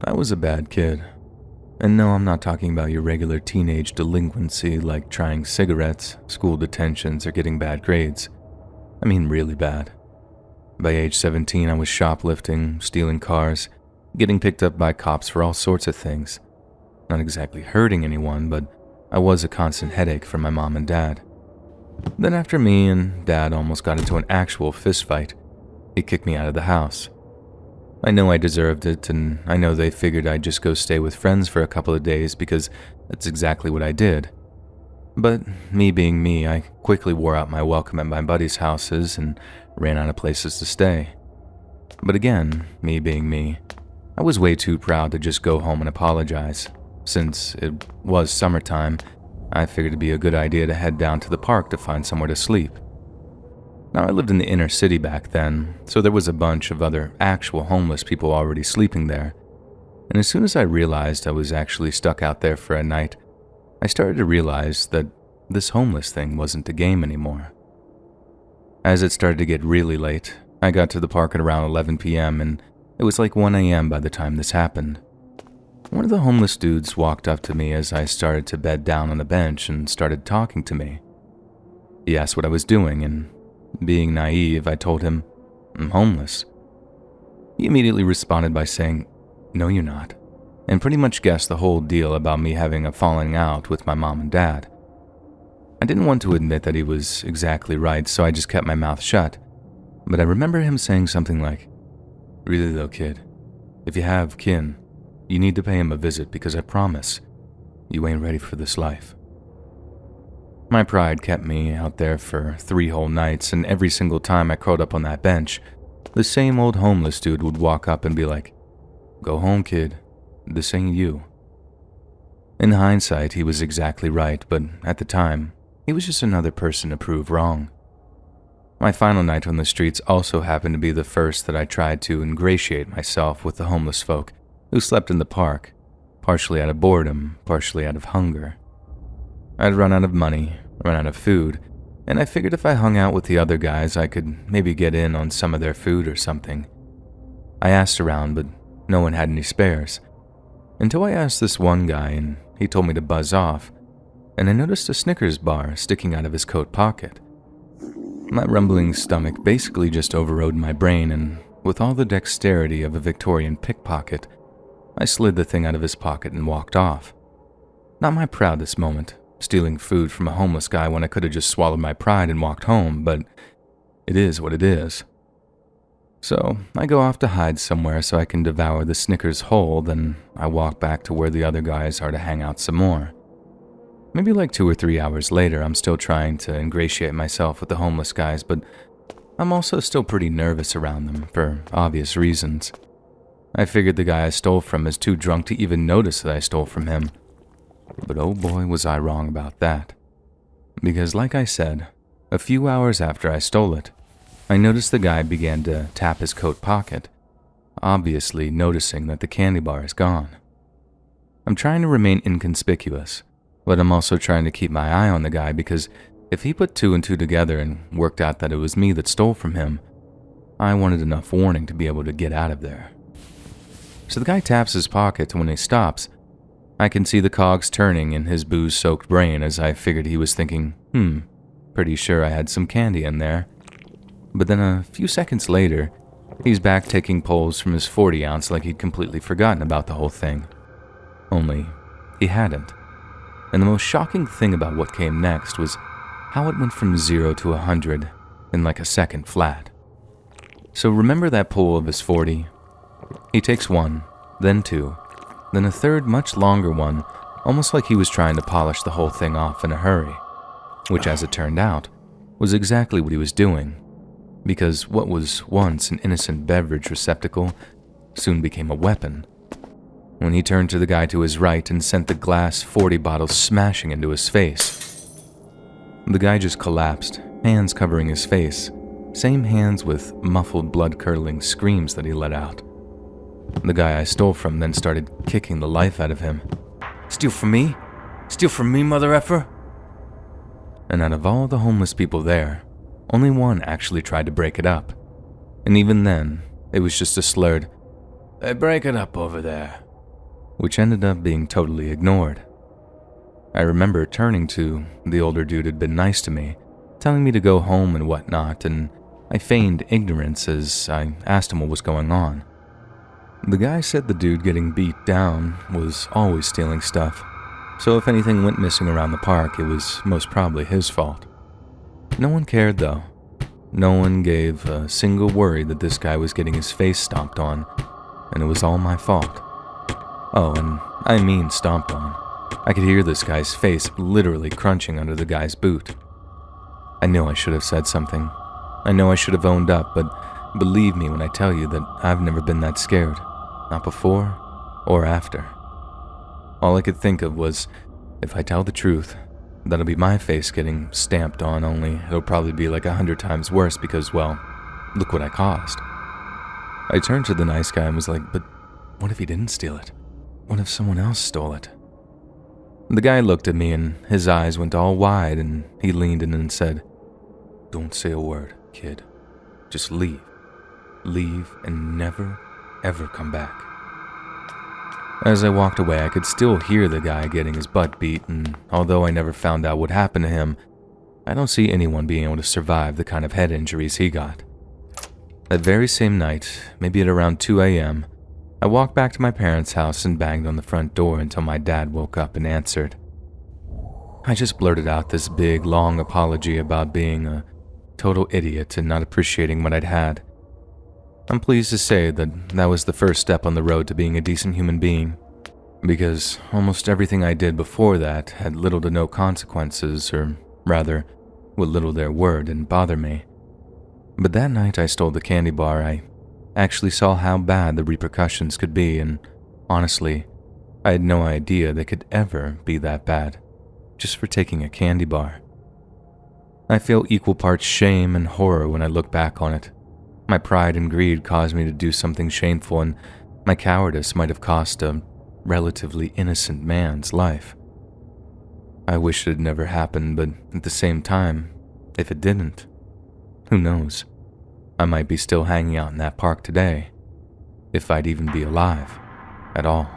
I was a bad kid. And no, I'm not talking about your regular teenage delinquency like trying cigarettes, school detentions, or getting bad grades. I mean really bad. By age 17, I was shoplifting, stealing cars, getting picked up by cops for all sorts of things. Not exactly hurting anyone, but I was a constant headache for my mom and dad. Then after me and dad almost got into an actual fistfight, he kicked me out of the house. I know I deserved it, and I know they figured I'd just go stay with friends for a couple of days because that's exactly what I did. But me being me, I quickly wore out my welcome at my buddies' houses and ran out of places to stay. But again, me being me, I was way too proud to just go home and apologize. Since it was summertime, I figured it'd be a good idea to head down to the park to find somewhere to sleep. Now, I lived in the inner city back then, so there was a bunch of other actual homeless people already sleeping there. And as soon as I realized I was actually stuck out there for a night, I started to realize that this homeless thing wasn't a game anymore. As it started to get really late, I got to the park at around 11 p.m. and it was like 1 a.m. by the time this happened. One of the homeless dudes walked up to me as I started to bed down on a bench and started talking to me. He asked what I was doing, and being naive, I told him, "I'm homeless." He immediately responded by saying, "No, you're not," and pretty much guessed the whole deal about me having a falling out with my mom and dad. I didn't want to admit that he was exactly right, so I just kept my mouth shut. But I remember him saying something like, "Really though, kid, if you have kin, you need to pay him a visit because I promise, you ain't ready for this life." My pride kept me out there for 3 whole nights, and every single time I curled up on that bench, the same old homeless dude would walk up and be like, "Go home, kid. This ain't you." In hindsight, he was exactly right, but at the time, he was just another person to prove wrong. My final night on the streets also happened to be the first that I tried to ingratiate myself with the homeless folk who slept in the park, partially out of boredom, partially out of hunger. I'd run out of money, run out of food, and I figured if I hung out with the other guys, I could maybe get in on some of their food or something. I asked around, but no one had any spares. Until I asked this one guy, and he told me to buzz off, and I noticed a Snickers bar sticking out of his coat pocket. My rumbling stomach basically just overrode my brain, and with all the dexterity of a Victorian pickpocket, I slid the thing out of his pocket and walked off. Not my proudest moment, stealing food from a homeless guy when I could have just swallowed my pride and walked home, but it is what it is. So I go off to hide somewhere so I can devour the Snickers whole, then I walk back to where the other guys are to hang out some more. Maybe like 2 or 3 hours later, I'm still trying to ingratiate myself with the homeless guys, but I'm also still pretty nervous around them for obvious reasons. I figured the guy I stole from is too drunk to even notice that I stole from him. But oh boy, was I wrong about that. Because like I said, a few hours after I stole it, I noticed the guy began to tap his coat pocket, obviously noticing that the candy bar is gone. I'm trying to remain inconspicuous, but I'm also trying to keep my eye on the guy because if he put 2 and 2 together and worked out that it was me that stole from him, I wanted enough warning to be able to get out of there. So the guy taps his pocket, and when he stops, I can see the cogs turning in his booze-soaked brain as I figured he was thinking, pretty sure I had some candy in there. But then a few seconds later, he's back taking pulls from his 40-ounce like he'd completely forgotten about the whole thing. Only, he hadn't. And the most shocking thing about what came next was how it went from 0 to 100 in like a second flat. So remember that pull of his 40? He takes 1, then 2, then a third much longer one, almost like he was trying to polish the whole thing off in a hurry, which as it turned out, was exactly what he was doing, because what was once an innocent beverage receptacle soon became a weapon. When he turned to the guy to his right and sent the glass 40 bottle smashing into his face. The guy just collapsed, hands covering his face, same hands with muffled blood-curdling screams that he let out. The guy I stole from then started kicking the life out of him. "Steal from me? Steal from me, mother effer?" And out of all the homeless people there, only one actually tried to break it up. And even then, it was just a slurred, "Hey, break it up over there. which ended up being totally ignored. I remember turning to the older dude who'd been nice to me, telling me to go home and whatnot, and I feigned ignorance as I asked him what was going on. The guy said the dude getting beat down was always stealing stuff, so if anything went missing around the park, it was most probably his fault. No one cared though. No one gave a single worry that this guy was getting his face stomped on, and it was all my fault. Oh, and I mean stomped on. I could hear this guy's face literally crunching under the guy's boot. I knew I should have said something. I know I should have owned up, but believe me when I tell you that I've never been that scared. Not before or after. All I could think of was, if I tell the truth, that'll be my face getting stamped on, only it'll probably be like 100 times worse because, well, look what I caused. I turned to the nice guy and was like, but what if he didn't steal it? What if someone else stole it? The guy looked at me and his eyes went all wide and he leaned in and said, "Don't say a word, kid. Just leave. Leave and never, ever come back." As I walked away, I could still hear the guy getting his butt beat, and although I never found out what happened to him, I don't see anyone being able to survive the kind of head injuries he got. That very same night, maybe at around 2 a.m., I walked back to my parents' house and banged on the front door until my dad woke up and answered. I just blurted out this big, long apology about being a total idiot and not appreciating what I'd had. I'm pleased to say that that was the first step on the road to being a decent human being, because almost everything I did before that had little to no consequences, or rather, what little there were didn't bother me. But that night I stole the candy bar, I actually saw how bad the repercussions could be, and honestly, I had no idea they could ever be that bad, just for taking a candy bar. I feel equal parts shame and horror when I look back on it. My pride and greed caused me to do something shameful, and my cowardice might have cost a relatively innocent man's life. I wish it had never happened, but at the same time, if it didn't, who knows? I might be still hanging out in that park today, if I'd even be alive at all.